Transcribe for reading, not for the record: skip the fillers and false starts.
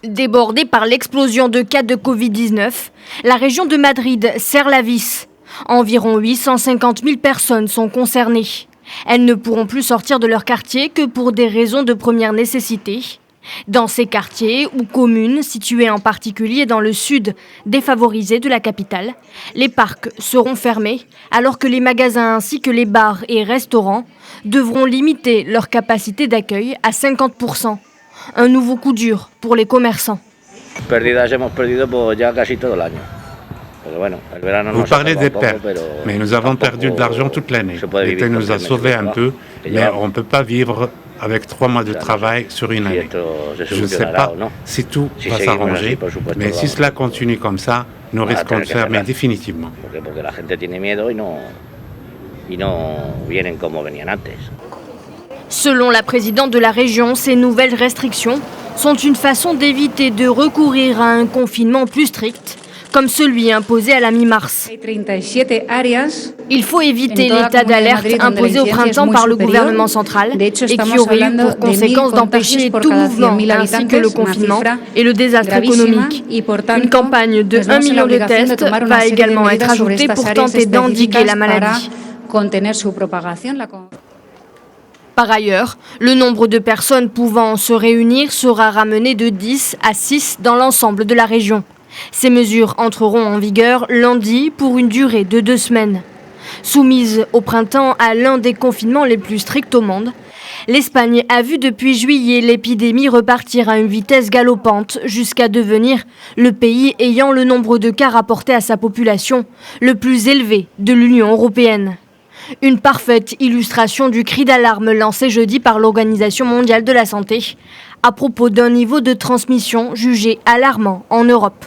Débordée par l'explosion de cas de Covid-19, la région de Madrid serre la vis. Environ 850 000 personnes sont concernées. Elles ne pourront plus sortir de leur quartier que pour des raisons de première nécessité. Dans ces quartiers ou communes situés en particulier dans le sud défavorisé de la capitale, les parcs seront fermés alors que les magasins ainsi que les bars et restaurants devront limiter leur capacité d'accueil à 50%. Un nouveau coup dur pour les commerçants. Vous parlez des pertes, mais nous avons perdu de l'argent toute l'année. L'été nous a sauvés un peu, mais on ne peut pas vivre avec 3 mois de travail sur une année. Je ne sais pas si tout va s'arranger, mais si cela continue comme ça, nous risquons de fermer définitivement. Selon la présidente de la région, ces nouvelles restrictions sont une façon d'éviter de recourir à un confinement plus strict, comme celui imposé à la mi-mars. Il faut éviter l'état d'alerte imposé au printemps par le gouvernement central et qui aurait eu pour conséquence d'empêcher tout mouvement ainsi que le confinement et le désastre économique. Une campagne de 1 million de tests va également être ajoutée pour tenter d'endiguer la maladie. Par ailleurs, le nombre de personnes pouvant se réunir sera ramené de 10 à 6 dans l'ensemble de la région. Ces mesures entreront en vigueur lundi pour une durée de 2 semaines. Soumise au printemps à l'un des confinements les plus stricts au monde, l'Espagne a vu depuis juillet l'épidémie repartir à une vitesse galopante jusqu'à devenir le pays ayant le nombre de cas rapportés à sa population le plus élevé de l'Union européenne. Une parfaite illustration du cri d'alarme lancé jeudi par l'Organisation mondiale de la santé à propos d'un niveau de transmission jugé alarmant en Europe.